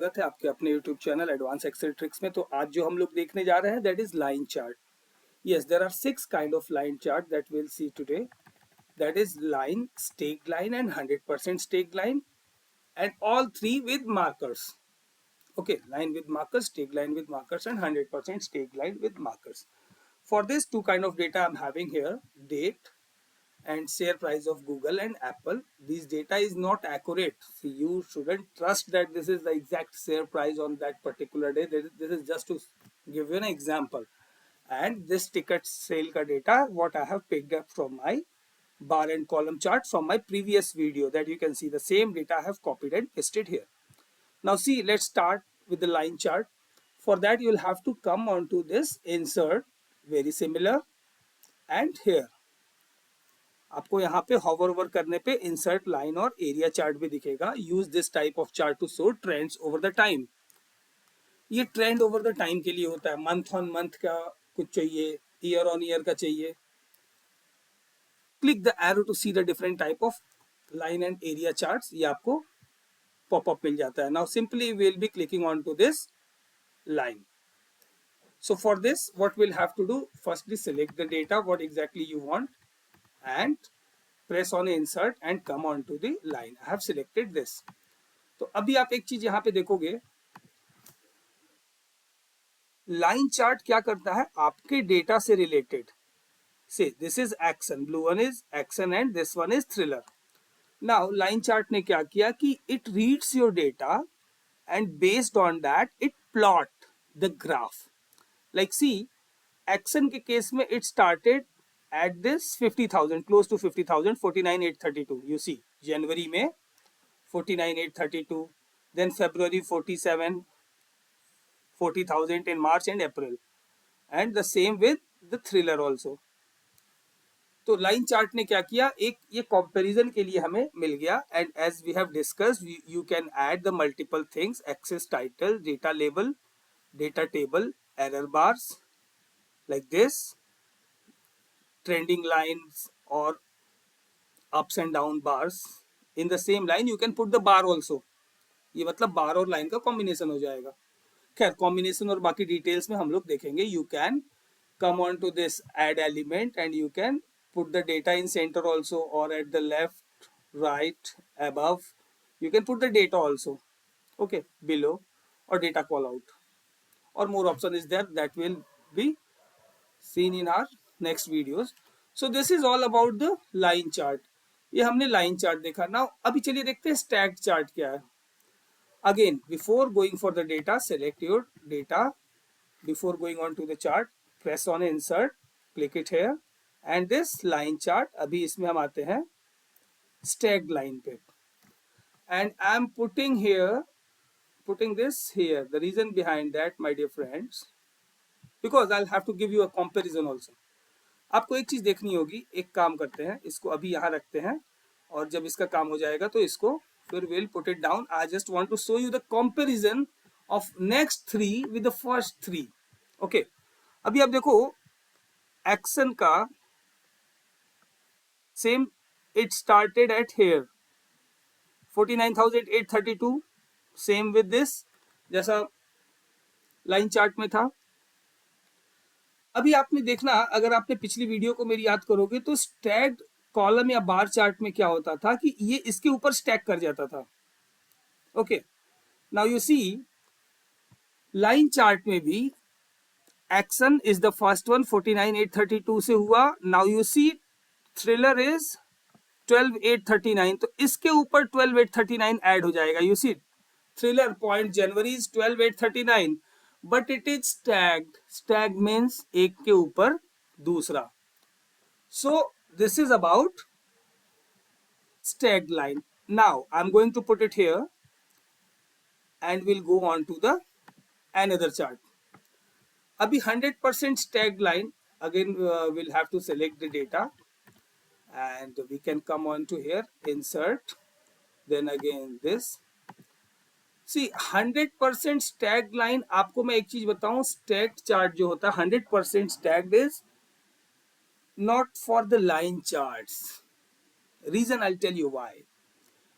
स्वागत है आपके अपने YouTube channel advance Excel tricks में। तो आज जो हम लोग देखने जा रहे हैं that is line chart. Yes, there are 6 kind of line chart that will see today. That is line, stack line and 100% stack line and all three with markers. Okay, line with markers, stake line with markers and 100% stake line with markers. For this two kind of data I'm having here, date and share price of Google and Apple. This data is not accurate. So you shouldn't trust that this is the exact share price on that particular day. This is just to give you an example. And this ticket sale ka data, what I have picked up from my bar and column chart from my previous video, that you can see the same data I have copied and pasted here. Now see, let's start with the line chart. For that you'll have to come onto this insert, very similar, and here आपको यहाँ पे hover over करने पे insert line और area chart भी दिखेगा. Use this type of chart to show trends over the time. ये trend over the time के लिए होता है. Month on month का कुछ चाहिए, year on year का चाहिए. Click the arrow to see the different type of line and area charts. ये आपको pop-up मिल जाता है. Now simply we'll be clicking onto this line. So for this, what we'll have to do, firstly select the data, what exactly you want, and press on insert and come on to the line. I have selected this. तो अभी आप एक चीज यहाँ पे देखोगे, line chart क्या करता है आपके डेटा से related. So this is action, blue one is action and this one is thriller. Now line chart ने क्या किया कि it reads your data and based on that it plot the graph. Like see, action के case में it started at this 50,000, close to 50,000, 49,832. You see, January में 49,832, then February 47, 40,000 in March and April, and the same with the thriller also. तो line chart ने क्या किया, एक ये comparison के लिए हमें मिल गया. And as we have discussed, you can add the multiple things, axis title, data label, data table, error bars like this, trending lines or ups and down bars. In the same line you can put the bar also. ये मतलब बार और line का combination हो जाएगा. खैर combination और बाकी details में हम लोग देखेंगे. You can come on to this add element and you can put the data in center also, or at the left, right, above. You can put the data also, okay, below, or data call out, or more option is there that will be seen in our next videos. So this is all about the line chart. ये हमने line chart देखा. Now अभी चलिए देखते हैं stacked chart क्या है. Again, before going for the data, select your data. Before going on to the chart, press on insert, click it here, and this line chart. अभी इसमें हम आते हैं stacked line पे, and I'm putting this here. The reason behind that, my dear friends, because I'll have to give you a comparison also. आपको एक चीज देखनी होगी. एक काम करते हैं, इसको अभी यहाँ रखते हैं और जब इसका काम हो जाएगा तो इसको फिर will put it down. I just want to show you the comparison of next 3 with the first 3. Okay, अभी आप देखो एक्शन का same, it started at here 49,832, same with this, जैसा लाइन चार्ट में था. अभी आपने देखना, अगर आपने पिछली वीडियो को मेरी याद करोगे तो स्टैक्ड कॉलम या बार चार्ट में क्या होता था कि ये इसके ऊपर स्टैक कर जाता था. Okay, now you see line chart में भी action is the first one, 49,832 से हुआ. Now you see thriller is 12,839, तो इसके ऊपर 12,839 ऐड हो जाएगा. You see thriller point January is 12,839, but it is stacked. Stacked means एक के ऊपर दूसरा. So this is about stacked line. Now I'm going to put it here and we'll go on to the another chart. अभी 100% stacked line. Again we'll have to select the data and we can come on to here, insert, then again this. See 100% stacked line. आपको मैं एक चीज बताऊं, stacked chart जो होता है 100% stacked is not for the line charts. Reason I tell you why.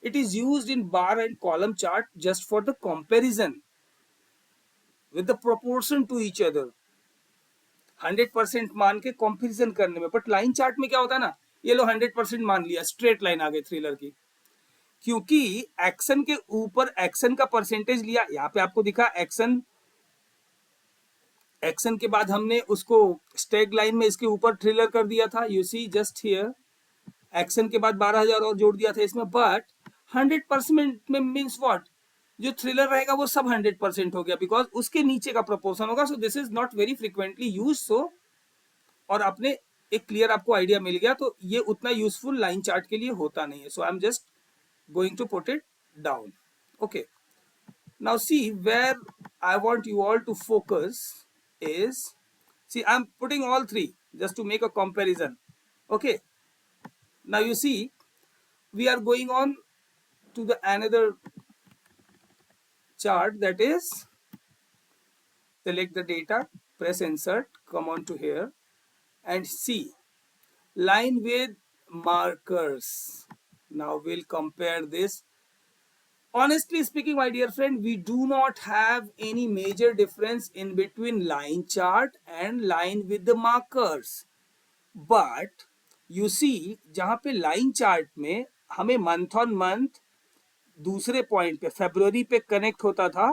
It is used in bar and column chart just for the comparison with the proportion to each other. 100% मान के comparison करने में. But line chart में क्या होता है ना, ये लो 100% मान लिया, स्ट्रेट लाइन आ गई थ्रिलर की, क्योंकि एक्शन के ऊपर एक्शन का परसेंटेज लिया. यहाँ पे आपको दिखा एक्शन, एक्शन के बाद हमने उसको स्टैग लाइन में इसके ऊपर थ्रिलर कर दिया था. You see just here, action के बाद 12,000 और जोड़ दिया था इसमें. बट 100% में मीन्स व्हाट, जो थ्रिलर रहेगा वो सब 100% हो गया, बिकॉज उसके नीचे का प्रोपोर्शन होगा. So this is not very frequently use. So और आपने एक क्लियर आपको आइडिया मिल गया, तो ये उतना यूजफुल लाइन चार्ट के लिए होता नहीं है. So I am just going to put it down. Okay, now see where I want you all to focus is, see I'm putting all three just to make a comparison. Okay, now you see we are going on to the another chart, that is select the data, press insert, come on to here and see line with markers. Now we'll compare this. Honestly speaking, my dear friend, we do not have any major difference in between line chart and line with the markers. But you see, जहाँ पे line chart में हमें month on month दूसरे point पे फरवरी पे connect होता था,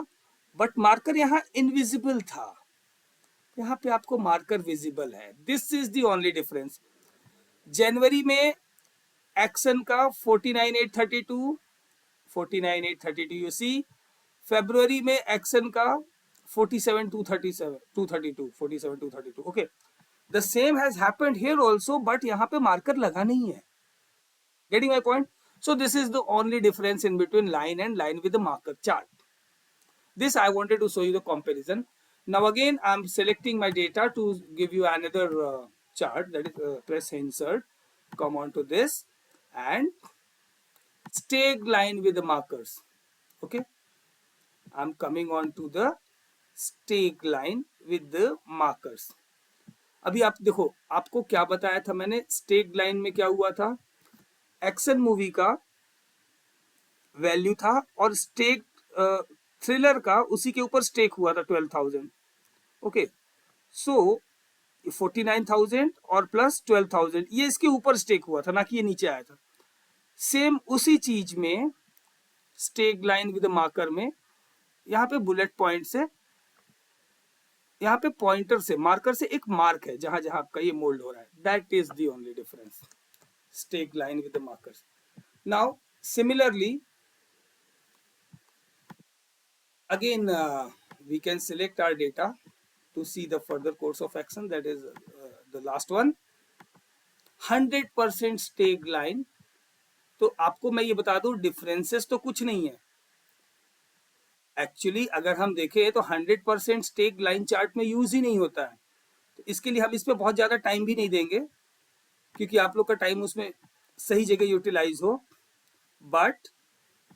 but marker यहाँ इनविजिबल था. यहाँ पे आपको मार्कर विजिबल है. This is the only difference. जनवरी में एक्शन का 49,832, 49,832 you see. February में एक्शन का 47,237, 232, 47,232. Okay, the same has happened here also, but यहाँ पे मार्कर लगा नहीं है. Getting my point? So this is the only difference in between line and line with the marker chart. This I wanted to show you the comparison. Now again I am selecting my data to give you another chart, that is press insert, come on to this and stake line with the markers. Okay, I'm coming on to the stake line with the markers. अभी आप देखो, आपको क्या बताया था मैंने, stake line में क्या हुआ था, एक्शन मूवी का वैल्यू था और स्टेक थ्रिलर का उसी के ऊपर स्टेक हुआ था 12,000. ओके, सो 49,000 और प्लस 12,000 ये इसके ऊपर स्टेक हुआ था, ना कि ये नीचे आया था. सेम उसी चीज में स्टेक लाइन विद मार्कर में यहाँ पे बुलेट पॉइंट से, यहाँ पे पॉइंटर से, मार्कर से एक मार्क है जहां जहां आपका ये मोल्ड हो रहा है. That is the only difference, stack line with markers. Now similarly again we can select our data to see the further course of action, that is the last one, 100% stake line. तो आपको मैं ये बता दूं, differences तो कुछ नहीं है एक्चुअली. अगर हम देखें तो 100% स्टेक लाइन चार्ट में यूज ही नहीं होता है, तो इसके लिए हम इस पे बहुत ज़्यादा टाइम भी नहीं देंगे, क्योंकि आप लोग का टाइम उसमें सही जगह यूटिलाइज हो. But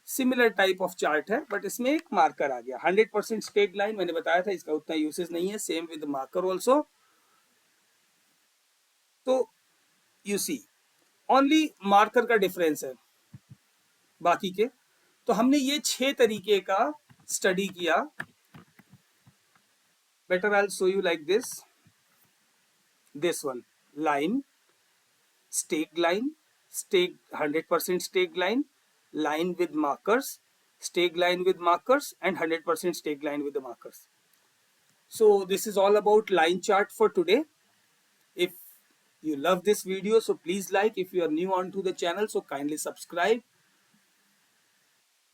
similar type of chart है, बट इसमें एक मार्कर आ गया. 100% स्टेक लाइन मैंने बताया था, इसका उतना यूसेज नहीं है. Same with marker also. तो यू सी ओनली मार्कर का डिफरेंस है बाकी के. तो हमने ये 6 तरीके का स्टडी किया. Better I will show you like this one, line, stack line, stack 100% stack line, line with markers, stake line with markers and 100% stake line with the markers. So this is all about line chart for today. If you love this video, so please like. If you are new onto the channel, so kindly subscribe.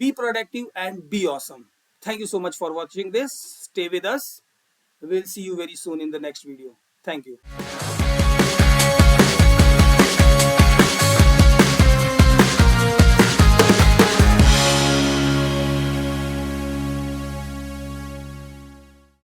Be productive and be awesome. Thank you so much for watching this. Stay with us. We'll see you very soon in the next video. Thank you.